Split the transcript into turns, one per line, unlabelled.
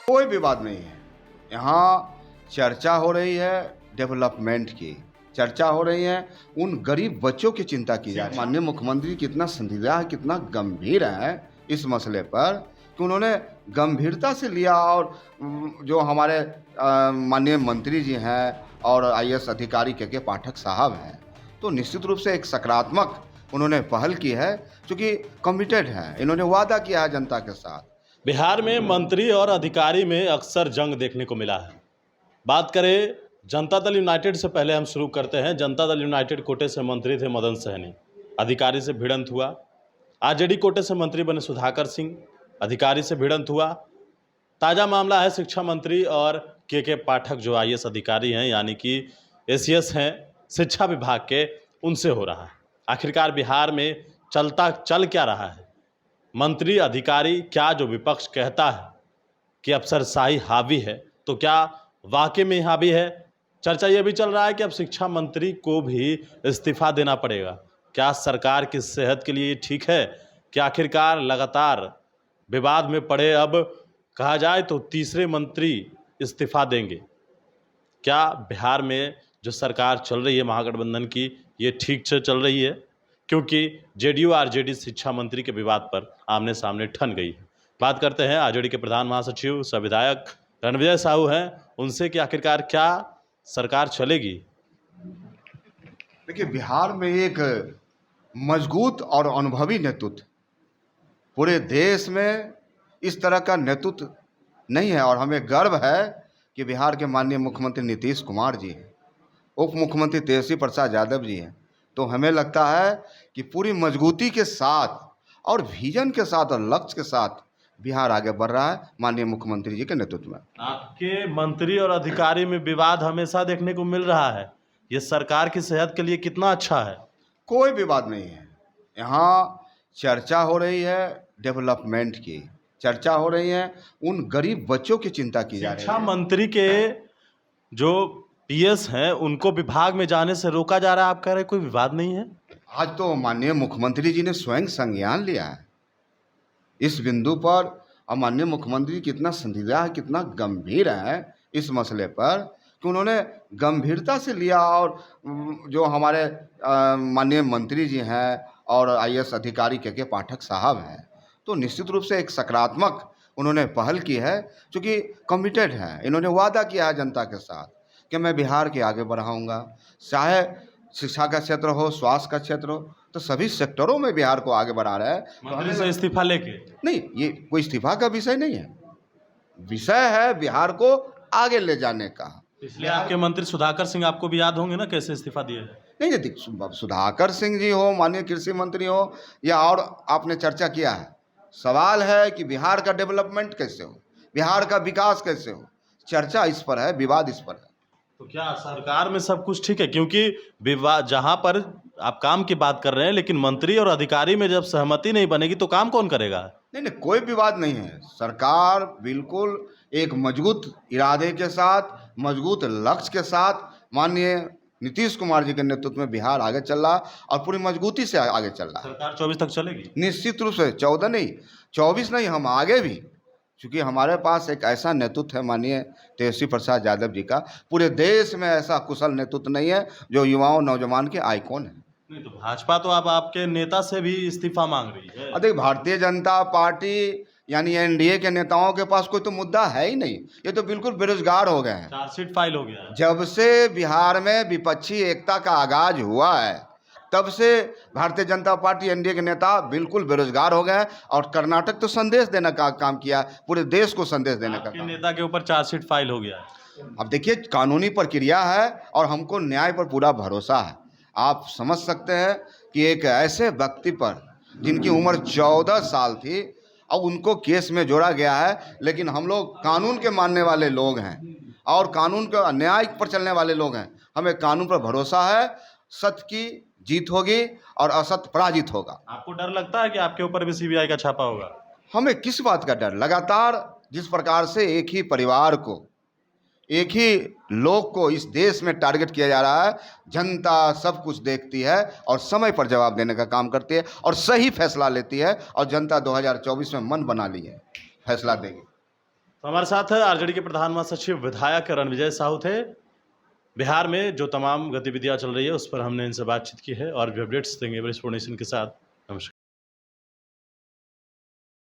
कोई विवाद नहीं है। यहाँ चर्चा हो रही है डेवलपमेंट की, चर्चा हो रही है उन गरीब बच्चों की चिंता की जा रही है। माननीय मुख्यमंत्री कितना संजीदा है, कितना गंभीर है इस मसले पर कि उन्होंने गंभीरता से लिया। और जो हमारे माननीय मंत्री जी हैं और आईएएस अधिकारी के पाठक साहब हैं, तो निश्चित रूप से एक सकारात्मक उन्होंने पहल की है, क्योंकि कमिटेड है, इन्होंने वादा किया है जनता के साथ।
बिहार में मंत्री और अधिकारी में अक्सर जंग देखने को मिला है। बात करें जनता दल यूनाइटेड से, पहले हम शुरू करते हैं। जनता दल यूनाइटेड कोटे से मंत्री थे मदन सहनी, अधिकारी से भिड़ंत हुआ। आरजेडी कोटे से मंत्री बने सुधाकर सिंह, अधिकारी से भिड़ंत हुआ। ताज़ा मामला है शिक्षा मंत्री और के पाठक जो आईएएस अधिकारी हैं, यानी कि एसीएस हैं शिक्षा विभाग के, उनसे हो रहा है। आखिरकार बिहार में चल क्या रहा है? मंत्री अधिकारी, क्या जो विपक्ष कहता है कि अफसरशाही हावी है, तो क्या वाकई में हावी है? चर्चा ये भी चल रहा है कि अब शिक्षा मंत्री को भी इस्तीफा देना पड़ेगा। क्या सरकार की सेहत के लिए ठीक है कि आखिरकार लगातार विवाद में पड़े, अब कहा जाए तो तीसरे मंत्री इस्तीफा देंगे? क्या बिहार में जो सरकार चल रही है महागठबंधन की, ये ठीक से चल रही है? क्योंकि जेडीयू आरजेडी शिक्षा मंत्री के विवाद पर आमने सामने ठन गई है। बात करते हैं आरजेडी के प्रधान महासचिव सह विधायक रणविजय साहू हैं, उनसे कि आखिरकार क्या सरकार चलेगी?
देखिए, बिहार में एक मजबूत और अनुभवी नेतृत्व, पूरे देश में इस तरह का नेतृत्व नहीं है। और हमें गर्व है कि बिहार के माननीय मुख्यमंत्री नीतीश कुमार जी हैं, उप मुख्यमंत्री तेजस्वी प्रसाद यादव जी हैं। तो हमें लगता है कि पूरी मजबूती के साथ और विजन के साथ और लक्ष्य के साथ बिहार आगे बढ़ रहा है माननीय मुख्यमंत्री जी के नेतृत्व में।
आपके मंत्री और अधिकारी में विवाद हमेशा देखने को मिल रहा है, ये सरकार की सेहत के लिए कितना अच्छा है?
कोई विवाद नहीं है। यहाँ चर्चा हो रही है डेवलपमेंट की, चर्चा हो रही है उन गरीब बच्चों की चिंता की जा रही है।
शिक्षा मंत्री के जो पीएस हैं उनको विभाग में जाने से रोका जा रहा है, आप कह रहे हैं कोई विवाद नहीं है?
आज तो माननीय मुख्यमंत्री जी ने स्वयं संज्ञान लिया है इस बिंदु पर। और माननीय मुख्यमंत्री कितना संजीदा है, कितना गंभीर है इस मसले पर कि उन्होंने गंभीरता से लिया। और जो हमारे माननीय मंत्री जी हैं और आईएएस अधिकारी के पाठक साहब हैं, तो निश्चित रूप से एक सकारात्मक उन्होंने पहल की है, क्योंकि कमिटेड है, इन्होंने वादा किया है जनता के साथ कि मैं बिहार के आगे बढ़ाऊंगा। चाहे शिक्षा का क्षेत्र हो, स्वास्थ्य का क्षेत्र हो, तो सभी सेक्टरों में बिहार को आगे बढ़ा रहा है।
मंत्री से इस्तीफा लेके
नहीं, ये कोई इस्तीफा का विषय नहीं है, विषय है बिहार को आगे ले जाने का।
इसलिए आपके मंत्री सुधाकर सिंह आपको भी याद होंगे ना, कैसे इस्तीफा दिए?
नहीं यदि सुधाकर सिंह जी हो, माननीय कृषि मंत्री हो, या और आपने चर्चा किया है, सवाल है कि बिहार का डेवलपमेंट कैसे हो, बिहार का विकास कैसे हो। चर्चा इस पर है, विवाद इस पर है।
तो क्या सरकार में सब कुछ ठीक है? क्योंकि विवाद, जहां पर आप काम की बात कर रहे हैं, लेकिन मंत्री और अधिकारी में जब सहमति नहीं बनेगी तो काम कौन करेगा?
नहीं, कोई विवाद नहीं है। सरकार बिल्कुल एक मजबूत इरादे के साथ, मजबूत लक्ष्य के साथ माननीय नीतीश कुमार जी के नेतृत्व में बिहार आगे चल रहा और पूरी मजबूती से आगे चल रहा है।
सरकार 24 तक चलेगी?
निश्चित रूप से, 14 नहीं, 24 नहीं, हम आगे भी, क्योंकि हमारे पास एक ऐसा नेतृत्व है माननीय तेजस्वी प्रसाद यादव जी का। पूरे देश में ऐसा कुशल नेतृत्व नहीं है जो युवाओं नौजवान के आइकॉन है।
नहीं तो भाजपा तो अब आपके नेता से भी इस्तीफा मांग रही है।
देखिए, भारतीय जनता पार्टी यानी एनडीए के नेताओं के पास कोई तो मुद्दा है ही नहीं, ये तो बिल्कुल बेरोजगार हो गए हैं।
चार्जशीट फाइल हो गया है।
जब से बिहार में विपक्षी एकता का आगाज हुआ है, तब से भारतीय जनता पार्टी एनडीए के नेता बिल्कुल बेरोजगार हो गए। और कर्नाटक तो संदेश देने का काम किया, पूरे देश को संदेश देने का काम।
नेता के ऊपर चार्जशीट फाइल हो गया है।
अब देखिए, कानूनी प्रक्रिया है और हमको न्याय पर पूरा भरोसा है। आप समझ सकते हैं कि एक ऐसे व्यक्ति पर जिनकी उम्र 14 साल थी और उनको केस में जोड़ा गया है, लेकिन हम लोग कानून के मानने वाले लोग हैं और कानून के न्याय पर चलने वाले लोग हैं। हमें कानून पर भरोसा है, सत्य की जीत होगी और असत्य पराजित होगा।
आपको डर लगता है कि आपके ऊपर भी सीबीआई का छापा होगा?
हमें किस बात का डर? लगातार जिस प्रकार से एक ही परिवार को, एक ही लोग को इस देश में टारगेट किया जा रहा है, जनता सब कुछ देखती है और समय पर जवाब देने का काम करती है और सही फैसला लेती है। और जनता 2024 में मन बना ली है, फैसला देगी।
तो हमारे साथ आरजेडी के प्रधान महासचिव विधायक रणविजय साहू थे। बिहार में जो तमाम गतिविधियां चल रही है उस पर हमने इनसे बातचीत की है और भी अपडेट्स देंगे वरिष्ठ नेशन के साथ।